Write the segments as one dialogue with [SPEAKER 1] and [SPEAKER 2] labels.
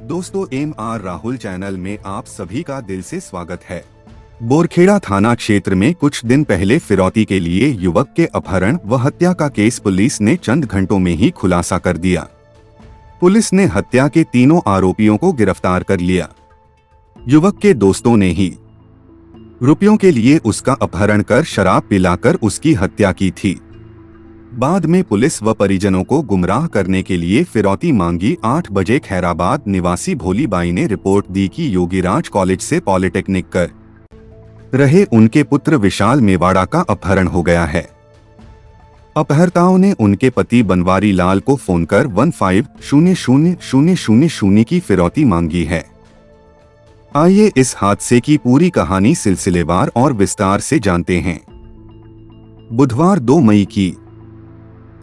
[SPEAKER 1] दोस्तों, MR Rahul channel में आप सभी का दिल से स्वागत है। बोरखेड़ा थाना क्षेत्र में कुछ दिन पहले फिरौती के लिए युवक के अपहरण व हत्या का केस पुलिस ने चंद घंटों में ही खुलासा कर दिया। पुलिस ने हत्या के तीनों आरोपियों को गिरफ्तार कर लिया। युवक के दोस्तों ने ही रुपयों के लिए उसका अपहरण कर शराब पिलाकर उसकी हत्या की थी। बाद में पुलिस व परिजनों को गुमराह करने के लिए फिरौती मांगी। 8 बजे खैराबाद निवासी भोलीबाई ने रिपोर्ट दी कि योगीराज कॉलेज से पॉलिटेक्निक कर रहे उनके पुत्र विशाल मेवाड़ा का अपहरण हो गया है। अपहर्ताओं ने उनके पति बनवारी लाल को फोन कर 150000 की फिरौती मांगी है। आइए इस हादसे की पूरी कहानी सिलसिलेवार और विस्तार से जानते हैं। बुधवार 2 मई की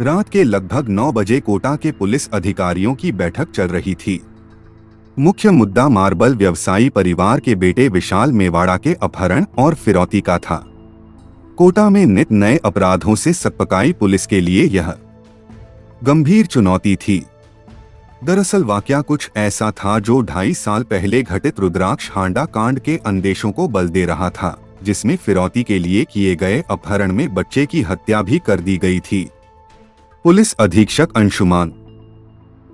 [SPEAKER 1] रात के लगभग 9 बजे कोटा के पुलिस अधिकारियों की बैठक चल रही थी। मुख्य मुद्दा मार्बल व्यवसायी परिवार के बेटे विशाल मेवाड़ा के अपहरण और फिरौती का था। कोटा में नित नए अपराधों से सकपकाई पुलिस के लिए यह गंभीर चुनौती थी। दरअसल वाकया कुछ ऐसा था जो 2.5 साल पहले घटित रुद्राक्ष हांडा कांड के अंदेशों को बल दे रहा था, जिसमें फिरौती के लिए किए गए अपहरण में बच्चे की हत्या भी कर दी गई थी। पुलिस अधीक्षक अंशुमान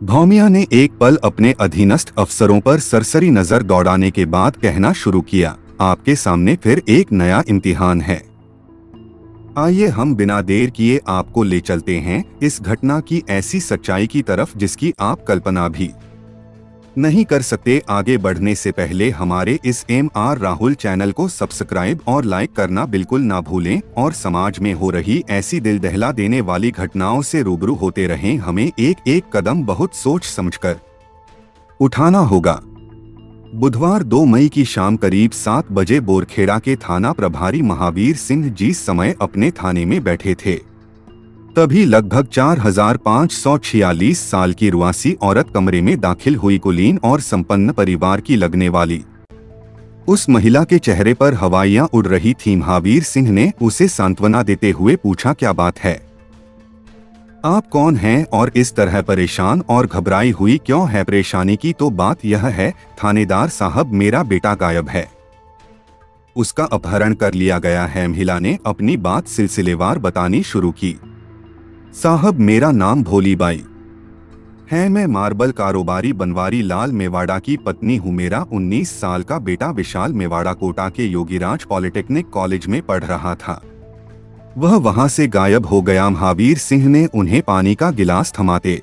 [SPEAKER 1] भौमिया ने एक पल अपने अधीनस्थ अफसरों पर सरसरी नजर दौड़ाने के बाद कहना शुरू किया, आपके सामने फिर एक नया इम्तिहान है। आइए हम बिना देर किए आपको ले चलते हैं इस घटना की ऐसी सच्चाई की तरफ जिसकी आप कल्पना भी नहीं कर सकते। आगे बढ़ने से पहले हमारे इस MR राहुल चैनल को सब्सक्राइब और लाइक करना बिल्कुल ना भूलें और समाज में हो रही ऐसी दिल दहला देने वाली घटनाओं से रूबरू होते रहें। हमें एक एक कदम बहुत सोच समझकर उठाना होगा। बुधवार 2 मई की शाम करीब 7 बजे बोरखेड़ा के थाना प्रभारी महावीर सिंह जिस समय अपने थाने में बैठे थे, तभी लगभग 4546 साल की रुआसी औरत कमरे में दाखिल हुई। कुलीन और संपन्न परिवार की लगने वाली उस महिला के चेहरे पर हवाइयां उड़ रही थीं। महावीर सिंह ने उसे सांत्वना देते हुए पूछा, क्या बात है? आप कौन हैं और इस तरह परेशान और घबराई हुई क्यों है? परेशानी की तो बात यह है थानेदार साहब, मेरा बेटा गायब है, उसका अपहरण कर लिया गया है। महिला ने अपनी बात सिलसिलेवार बतानी शुरू की। साहब, मेरा नाम भोलीबाई है, मैं मार्बल कारोबारी बनवारी लाल मेवाड़ा की पत्नी हूँ। मेरा 19 साल का बेटा विशाल मेवाड़ा कोटा के योगीराज पॉलिटेक्निक कॉलेज में पढ़ रहा था, वह वहां से गायब हो गया। महावीर सिंह ने उन्हें पानी का गिलास थमाते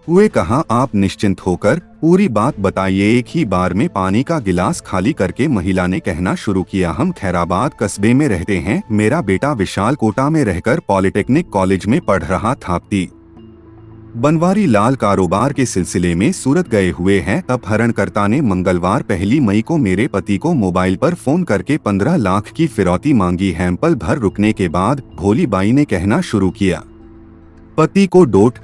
[SPEAKER 1] हुए कहा, आप निश्चिंत होकर पूरी बात बताइए। एक ही बार में पानी का गिलास खाली करके महिला ने कहना शुरू किया, हम खैराबाद कस्बे में रहते हैं। मेरा बेटा विशाल कोटा में रहकर पॉलिटेक्निक कॉलेज में पढ़ रहा था। बनवारी लाल कारोबार के सिलसिले में सूरत गए हुए हैं। अपहरणकर्ता ने मंगलवार 1 मई को मेरे पति को मोबाइल पर फोन करके 15 लाख की फिरौती मांगी है। पल भर रुकने के बाद भोलीबाई ने कहना शुरू किया, पति को डोट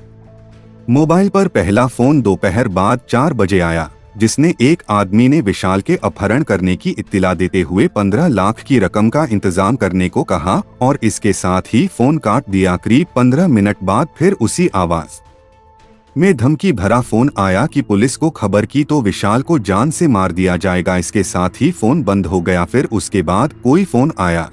[SPEAKER 1] मोबाइल पर पहला फोन दोपहर बाद 4 बजे आया, जिसने एक आदमी ने विशाल के अपहरण करने की इत्तिला देते हुए 15 लाख की रकम का इंतजाम करने को कहा और इसके साथ ही फोन काट दिया। करीब 15 मिनट बाद फिर उसी आवाज में धमकी भरा फोन आया कि पुलिस को खबर की तो विशाल को जान से मार दिया जाएगा। इसके साथ ही फोन बंद हो गया। फिर उसके बाद कोई फोन आया।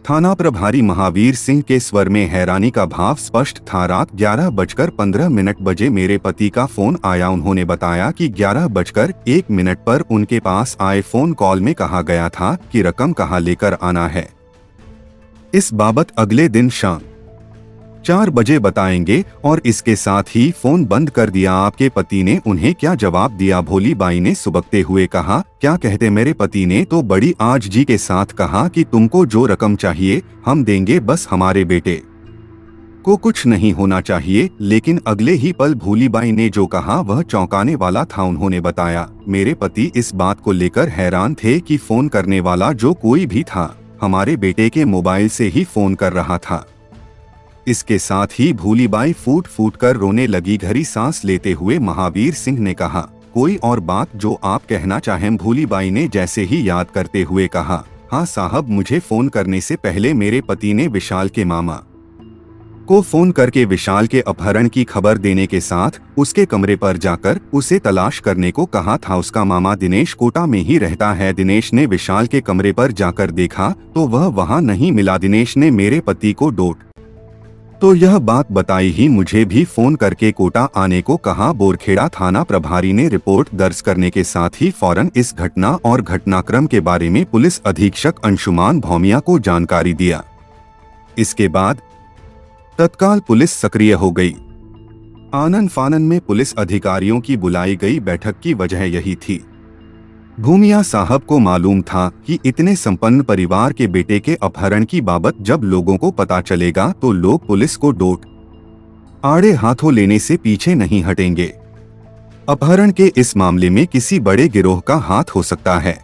[SPEAKER 1] थाना प्रभारी महावीर सिंह के स्वर में हैरानी का भाव स्पष्ट था। रात 11:15 बजे मेरे पति का फोन आया। उन्होंने बताया कि 11:01 पर उनके पास आए फोन कॉल में कहा गया था कि रकम कहाँ लेकर आना है। इस बाबत अगले दिन शाम 4 बजे बताएंगे और इसके साथ ही फोन बंद कर दिया। आपके पति ने उन्हें क्या जवाब दिया? भोलीबाई ने सुबकते हुए कहा, क्या कहते? मेरे पति ने तो बड़ी आजजी के साथ कहा कि तुमको जो रकम चाहिए हम देंगे, बस हमारे बेटे को कुछ नहीं होना चाहिए। लेकिन अगले ही पल भोलीबाई ने जो कहा वह चौंकाने वाला था। उन्होंने बताया, मेरे पति इस बात को लेकर हैरान थे कि फोन करने वाला जो कोई भी था हमारे बेटे के मोबाइल से ही फोन कर रहा था। इसके साथ ही भोलीबाई फूट फूट कर रोने लगी। गहरी सांस लेते हुए महावीर सिंह ने कहा, कोई और बात जो आप कहना चाहें? भोलीबाई ने जैसे ही याद करते हुए कहा, हाँ साहब, मुझे फोन करने से पहले मेरे पति ने विशाल के मामा को फोन करके विशाल के अपहरण की खबर देने के साथ उसके कमरे पर जाकर उसे तलाश करने को कहा था। उसका मामा दिनेश कोटा में ही रहता है। दिनेश ने विशाल के कमरे पर जाकर देखा तो वह वहां नहीं मिला। दिनेश ने मेरे पति को डोट तो यह बात बताई ही मुझे भी फोन करके कोटा आने को कहा। बोरखेड़ा थाना प्रभारी ने रिपोर्ट दर्ज करने के साथ ही फौरन इस घटना और घटनाक्रम के बारे में पुलिस अधीक्षक अंशुमान भौमिया को जानकारी दिया। इसके बाद तत्काल पुलिस सक्रिय हो गई। आनन फानन में पुलिस अधिकारियों की बुलाई गई बैठक की वजह यही थी। भूमिया साहब को मालूम था कि इतने संपन्न परिवार के बेटे के अपहरण की बाबत जब लोगों को पता चलेगा तो लोग पुलिस को डोट आड़े हाथों लेने से पीछे नहीं हटेंगे। अपहरण के इस मामले में किसी बड़े गिरोह का हाथ हो सकता है।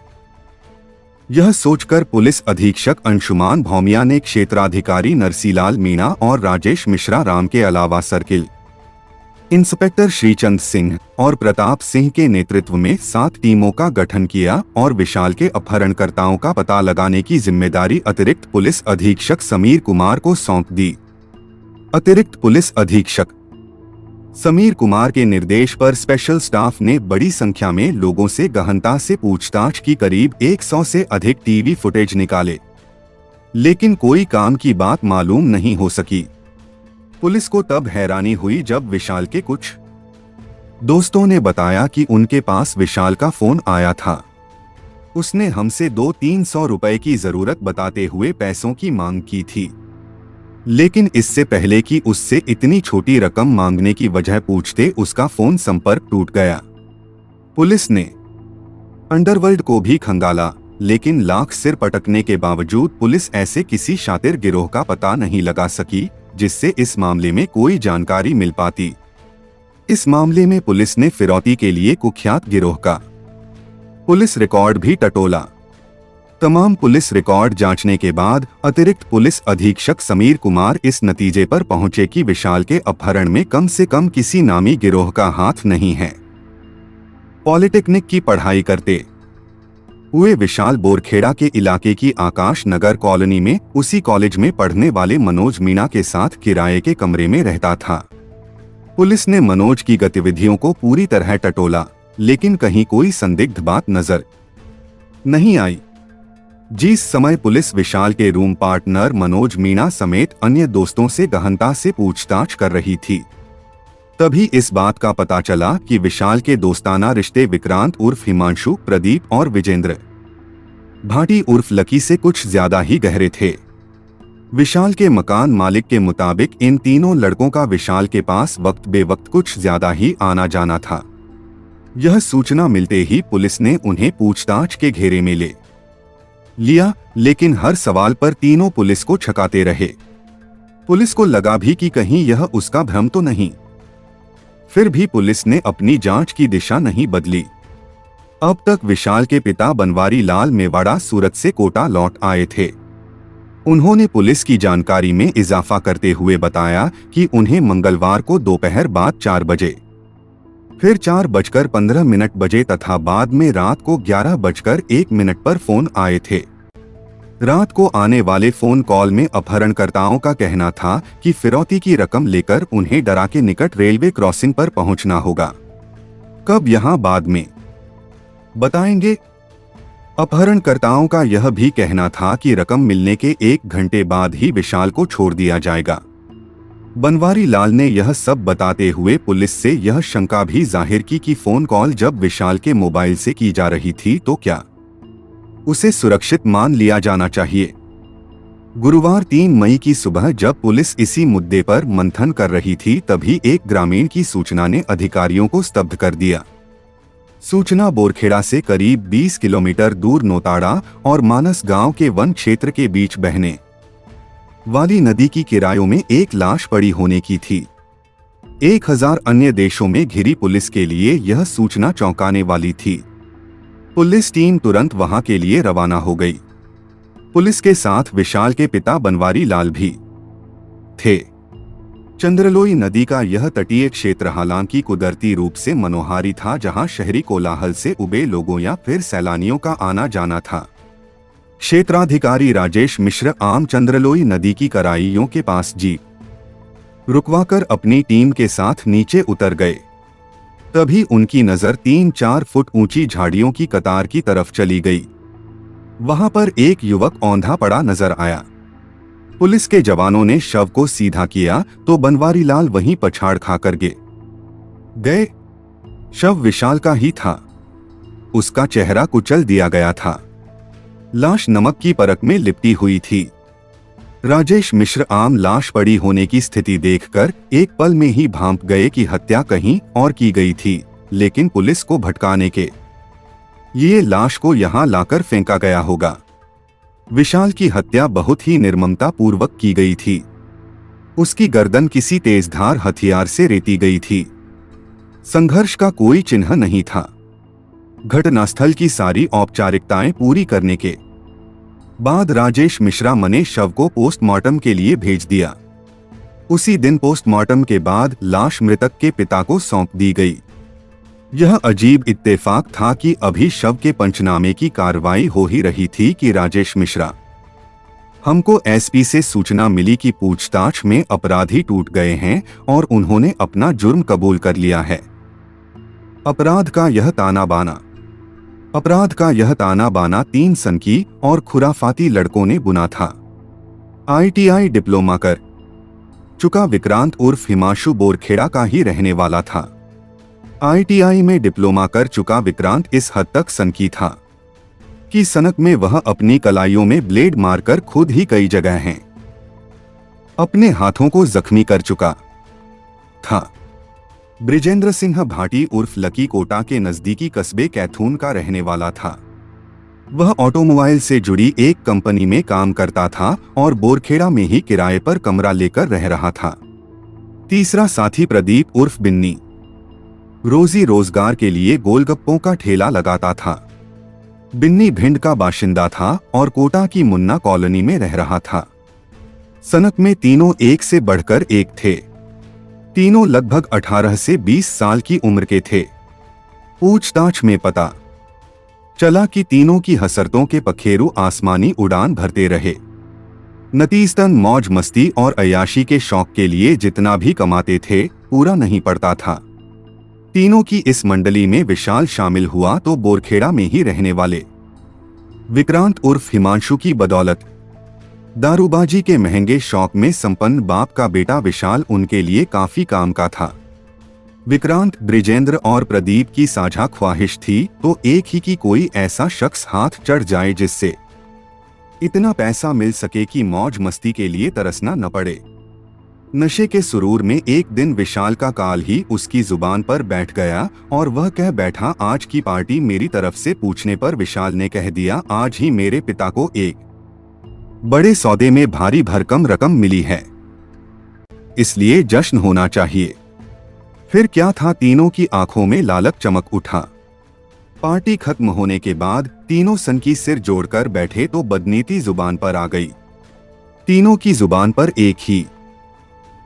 [SPEAKER 1] यह सोचकर पुलिस अधीक्षक अंशुमान भौमिया ने क्षेत्राधिकारी नरसीलाल मीणा और राजेश मिश्रा राम के अलावा सर्किल इंस्पेक्टर श्रीचंद सिंह और प्रताप सिंह के नेतृत्व में 7 टीमों का गठन किया और विशाल के अपहरणकर्ताओं का पता लगाने की जिम्मेदारी अतिरिक्त पुलिस अधीक्षक समीर कुमार को सौंप दी। अतिरिक्त पुलिस अधीक्षक समीर कुमार के निर्देश पर स्पेशल स्टाफ ने बड़ी संख्या में लोगों से गहनता से पूछताछ की। करीब 100 से अधिक टीवी फुटेज निकाले, लेकिन कोई काम की बात मालूम नहीं हो सकी। पुलिस को तब हैरानी हुई जब विशाल के कुछ दोस्तों ने बताया कि उनके पास विशाल का फोन आया था। उसने हमसे 200-300 रुपए की जरूरत बताते हुए पैसों की मांग की थी, लेकिन इससे पहले कि उससे इतनी छोटी रकम मांगने की वजह पूछते उसका फोन संपर्क टूट गया। पुलिस ने अंडरवर्ल्ड को भी खंगाला, लेकिन लाख सिर पटकने के बावजूद पुलिस ऐसे किसी शातिर गिरोह का पता नहीं लगा सकी जिससे इस मामले में कोई जानकारी मिल पाती। इस मामले में पुलिस ने फिरौती के लिए कुख्यात गिरोह का पुलिस रिकॉर्ड भी टटोला। तमाम पुलिस रिकॉर्ड जांचने के बाद अतिरिक्त पुलिस अधीक्षक समीर कुमार इस नतीजे पर पहुंचे कि विशाल के अपहरण में कम से कम किसी नामी गिरोह का हाथ नहीं है। पॉलिटेक्निक की पढ़ाई करते हुए विशाल बोरखेड़ा के इलाके की आकाश नगर कॉलोनी में उसी कॉलेज में पढ़ने वाले मनोज मीणा के साथ किराए के कमरे में रहता था। पुलिस ने मनोज की गतिविधियों को पूरी तरह टटोला, लेकिन कहीं कोई संदिग्ध बात नजर नहीं आई। जिस समय पुलिस विशाल के रूम पार्टनर मनोज मीणा समेत अन्य दोस्तों से गहनता से पूछताछ कर रही थी, तभी इस बात का पता चला कि विशाल के दोस्ताना रिश्ते विक्रांत उर्फ हिमांशु, प्रदीप और विजेंद्र भाटी उर्फ लकी से कुछ ज्यादा ही गहरे थे। विशाल के मकान मालिक के मुताबिक इन तीनों लड़कों का विशाल के पास वक्त बेवक्त कुछ ज्यादा ही आना जाना था। यह सूचना मिलते ही पुलिस ने उन्हें पूछताछ के घेरे में ले लिया, लेकिन हर सवाल पर तीनों पुलिस को छकाते रहे। पुलिस को लगा भी कि कहीं यह उसका भ्रम तो नहीं। फिर भी पुलिस ने अपनी जांच की दिशा नहीं बदली। अब तक विशाल के पिता बनवारी लाल मेवाड़ा सूरत से कोटा लौट आए थे। उन्होंने पुलिस की जानकारी में इजाफा करते हुए बताया कि उन्हें मंगलवार को दोपहर बाद 4 बजे, फिर 4:15 बजे तथा बाद में रात को 11:01 पर फोन आए थे। रात को आने वाले फोन कॉल में अपहरणकर्ताओं का कहना था कि फिरौती की रकम लेकर उन्हें डरा के निकट रेलवे क्रॉसिंग पर पहुंचना होगा। कब यहां बाद में बताएंगे। अपहरणकर्ताओं का यह भी कहना था कि रकम मिलने के 1 घंटे बाद ही विशाल को छोड़ दिया जाएगा। बनवारी लाल ने यह सब बताते हुए पुलिस से यह शंका भी जाहिर की कि फोन कॉल जब विशाल के मोबाइल से की जा रही थी तो क्या उसे सुरक्षित मान लिया जाना चाहिए। गुरुवार 3 मई की सुबह जब पुलिस इसी मुद्दे पर मंथन कर रही थी, तभी एक ग्रामीण की सूचना ने अधिकारियों को स्तब्ध कर दिया। सूचना बोरखेड़ा से करीब 20 किलोमीटर दूर नोताड़ा और मानस गांव के वन क्षेत्र के बीच बहने वाली नदी की किरायों में एक लाश पड़ी होने की थी। 1000 अन्य देशों में घिरी पुलिस के लिए यह सूचना चौंकाने वाली थी। पुलिस टीम तुरंत वहां के लिए रवाना हो गई। पुलिस के साथ विशाल के पिता बनवारी लाल भी थे। चंद्रलोई नदी का यह तटीय क्षेत्र हालांकि कुदरती रूप से मनोहारी था, जहां शहरी कोलाहल से उबे लोगों या फिर सैलानियों का आना जाना था। क्षेत्राधिकारी राजेश मिश्र आम चंद्रलोई नदी की कराइयों के पास जीप रुकवाकर अपनी टीम के साथ नीचे उतर गए। तभी उनकी नजर 3-4 फुट ऊंची झाड़ियों की कतार की तरफ चली गई। वहां पर एक युवक औंधा पड़ा नजर आया। पुलिस के जवानों ने शव को सीधा किया तो बनवारी लाल वहीं पछाड़ खाकर गए। शव विशाल का ही था। उसका चेहरा कुचल दिया गया था। लाश नमक की परत में लिपटी हुई थी। राजेश मिश्र आम लाश पड़ी होने की स्थिति देखकर एक पल में ही भांप गए कि हत्या कहीं और की गई थी, लेकिन पुलिस को भटकाने के ये लाश को यहां लाकर फेंका गया होगा। विशाल की हत्या बहुत ही निर्ममता पूर्वक की गई थी। उसकी गर्दन किसी तेजधार हथियार से रेती गई थी। संघर्ष का कोई चिन्ह नहीं था। घटनास्थल की सारी औपचारिकताएं पूरी करने के बाद राजेश मिश्रा ने शव को पोस्टमार्टम के लिए भेज दिया। उसी दिन पोस्टमार्टम के बाद लाश मृतक के पिता को सौंप दी गई। यह अजीब इत्तेफाक था कि अभी शव के पंचनामे की कार्रवाई हो ही रही थी कि राजेश मिश्रा, हमको एसपी से सूचना मिली कि पूछताछ में अपराधी टूट गए हैं और उन्होंने अपना जुर्म कबूल कर लिया है। अपराध का यह ताना बाना 3 सनकी और खुराफाती लड़कों ने बुना था। ITI डिप्लोमा कर चुका विक्रांत उर्फ हिमांशु बोरखेड़ा का ही रहने वाला था। ITI में डिप्लोमा कर चुका विक्रांत इस हद तक सनकी था कि सनक में वह अपनी कलाइयों में ब्लेड मारकर खुद ही कई जगह हैं अपने हाथों को जख्मी कर चुका था। ब्रिजेंद्र सिंह भाटी उर्फ लकी कोटा के नजदीकी कस्बे कैथून का रहने वाला था। वह ऑटोमोबाइल से जुड़ी एक कंपनी में काम करता था और बोरखेड़ा में ही किराए पर कमरा लेकर रह रहा था। तीसरा साथी प्रदीप उर्फ बिन्नी रोजी रोजगार के लिए गोलगप्पों का ठेला लगाता था। बिन्नी भिंड का बाशिंदा था और कोटा की मुन्ना कॉलोनी में रह रहा था। सनक में तीनों एक से बढ़कर एक थे। तीनों लगभग 18 से 20 साल की उम्र के थे। पूछताछ में पता चला कि तीनों की हसरतों के पखेरु आसमानी उड़ान भरते रहे। नतीजतन मौज मस्ती और अय्याशी के शौक के लिए जितना भी कमाते थे पूरा नहीं पड़ता था। तीनों की इस मंडली में विशाल शामिल हुआ तो बोरखेड़ा में ही रहने वाले विक्रांत उर्फ हिमांशु की बदौलत दारूबाजी के महंगे शौक में संपन्न बाप का बेटा विशाल उनके लिए काफी काम का था। विक्रांत, ब्रिजेंद्र और प्रदीप की साझा ख्वाहिश थी तो एक ही की कोई ऐसा शख्स हाथ चढ़ जाए जिससे इतना पैसा मिल सके कि मौज मस्ती के लिए तरसना न पड़े। नशे के सुरूर में एक दिन विशाल का काल ही उसकी जुबान पर बैठ गया और वह कह बैठा, आज की पार्टी मेरी तरफ से। पूछने पर विशाल ने कह दिया, आज ही मेरे पिता को एक बड़े सौदे में भारी भरकम रकम मिली है, इसलिए जश्न होना चाहिए। फिर क्या था, तीनों की आंखों में लालक चमक उठा। पार्टी खत्म होने के बाद तीनों सनकी सिर जोड़कर बैठे तो बदनीति जुबान पर आ गई। तीनों की जुबान पर एक ही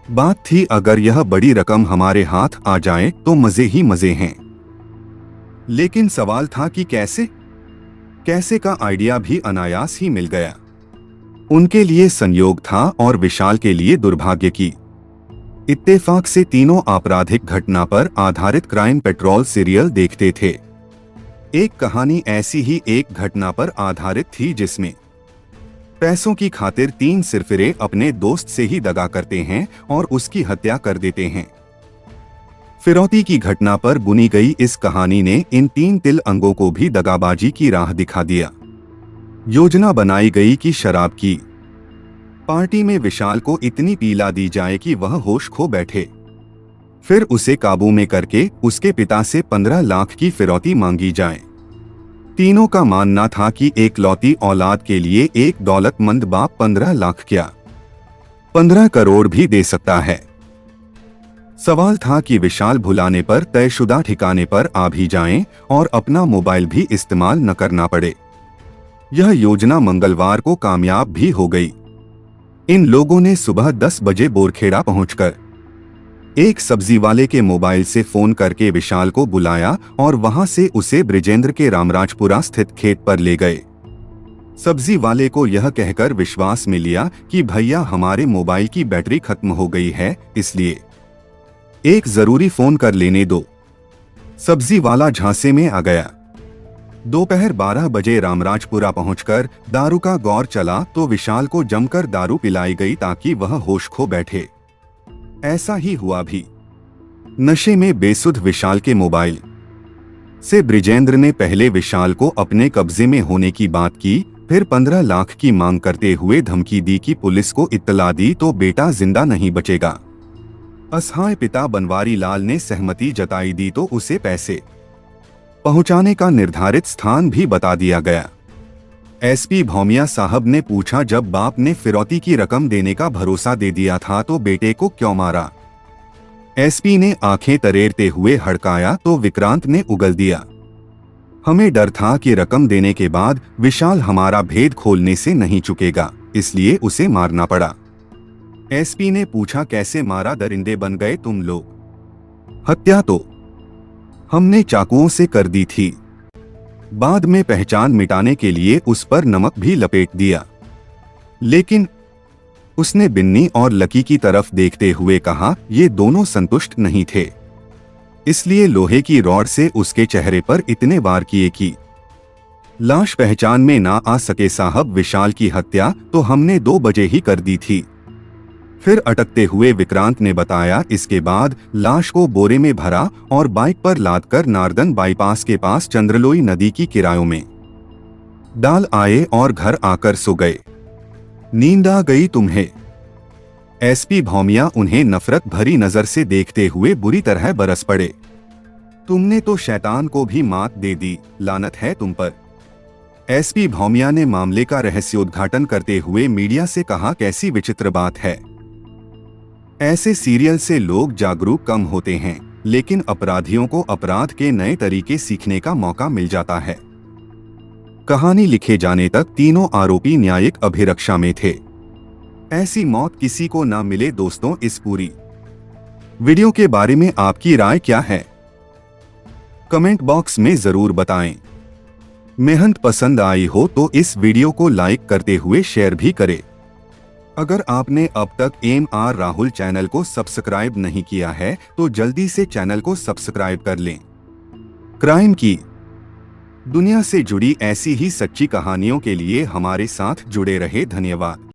[SPEAKER 1] बात थी, अगर यह बड़ी रकम हमारे हाथ आ जाए तो मजे ही मजे हैं। लेकिन सवाल था कि कैसे का आइडिया भी अनायास ही मिल गया। उनके लिए संयोग था और विशाल के लिए दुर्भाग्य की। इत्तेफाक से तीनों आपराधिक घटना पर आधारित क्राइम पेट्रोल सीरियल देखते थे। एक कहानी ऐसी ही एक घटना पर आधारित थी जिसमें पैसों की खातिर 3 सिरफिरे अपने दोस्त से ही दगा करते हैं और उसकी हत्या कर देते हैं। फिरौती की घटना पर बुनी गई इस कहानी ने इन 3 तिल अंगों को भी दगाबाजी की राह दिखा दिया। योजना बनाई गई कि शराब की पार्टी में विशाल को इतनी पीला दी जाए कि वह होश खो बैठे। फिर उसे काबू में करके उसके पिता से 15 लाख की फिरौती मांगी जाए। तीनों का मानना था कि एक लौती औलाद के लिए एक दौलतमंद बाप 15 लाख क्या 15 करोड़ भी दे सकता है। सवाल था कि विशाल भुलाने पर तयशुदा ठिकाने पर आ भी जाएं और अपना मोबाइल भी इस्तेमाल न करना पड़े। यह योजना मंगलवार को कामयाब भी हो गई। इन लोगों ने सुबह 10 बजे बोरखेड़ा पहुंचकर एक सब्जी वाले के मोबाइल से फोन करके विशाल को बुलाया और वहां से उसे ब्रिजेंद्र के रामराजपुरा स्थित खेत पर ले गए। सब्जी वाले को यह कहकर विश्वास में लिया कि भैया हमारे मोबाइल की बैटरी खत्म हो गई है, इसलिए एक जरूरी फोन कर लेने दो। सब्जी वाला झांसे में आ गया। दोपहर 12 बजे रामराजपुरा पहुंचकर दारू का गौर चला तो विशाल को जमकर दारू पिलाई गई ताकि वह होश खो बैठे। ऐसा ही हुआ भी। नशे में बेसुध विशाल के मोबाइल से ब्रिजेंद्र ने पहले विशाल को अपने कब्जे में होने की बात की, फिर 15 लाख की मांग करते हुए धमकी दी कि पुलिस को इत्तला दी तो बेटा जिंदा नहीं बचेगा। असहाय पिता बनवारी लाल ने सहमति जताई दी तो उसे पैसे पहुंचाने का निर्धारित स्थान भी बता दिया गया। एसपी भौमिया साहब ने पूछा, जब बाप ने फिरौती की रकम देने का भरोसा दे दिया था तो बेटे को क्यों मारा? एसपी ने आंखें तरेरते हुए हड़काया तो विक्रांत ने उगल दिया, हमें डर था कि रकम देने के बाद विशाल हमारा भेद खोलने से नहीं चुकेगा, इसलिए उसे मारना पड़ा। एसपी ने पूछा, कैसे मारा? दरिंदे बन गए तुम लोग। हत्या तो हमने चाकुओं से कर दी थी, बाद में पहचान मिटाने के लिए उस पर नमक भी लपेट दिया। लेकिन उसने बिन्नी और लकी की तरफ देखते हुए कहा, ये दोनों संतुष्ट नहीं थे, इसलिए लोहे की रॉड से उसके चेहरे पर इतने वार किए कि लाश पहचान में ना आ सके। साहब, विशाल की हत्या तो हमने 2 बजे ही कर दी थी। फिर अटकते हुए विक्रांत ने बताया, इसके बाद लाश को बोरे में भरा और बाइक पर लादकर नारदन बाईपास के पास चंद्रलोई नदी की किरायों में डाल आए और घर आकर सो गए। नींद आ गई तुम्हें? एसपी भौमिया उन्हें नफरत भरी नजर से देखते हुए बुरी तरह बरस पड़े। तुमने तो शैतान को भी मात दे दी, लानत है तुम पर। एसपी भौमिया ने मामले का रहस्योद्घाटन करते हुए मीडिया से कहा, कैसी विचित्र बात है। ऐसे सीरियल से लोग जागरूक कम होते हैं, लेकिन अपराधियों को अपराध के नए तरीके सीखने का मौका मिल जाता है। कहानी लिखे जाने तक तीनों आरोपी न्यायिक अभिरक्षा में थे। ऐसी मौत किसी को ना मिले। दोस्तों, इस पूरी वीडियो के बारे में आपकी राय क्या है? कमेंट बॉक्स में जरूर बताएं। मेहनत पसंद आई हो तो इस वीडियो को लाइक करते हुए शेयर भी करें। अगर आपने अब तक MR राहुल चैनल को सब्सक्राइब नहीं किया है तो जल्दी से चैनल को सब्सक्राइब कर लें। क्राइम की दुनिया से जुड़ी ऐसी ही सच्ची कहानियों के लिए हमारे साथ जुड़े रहे। धन्यवाद।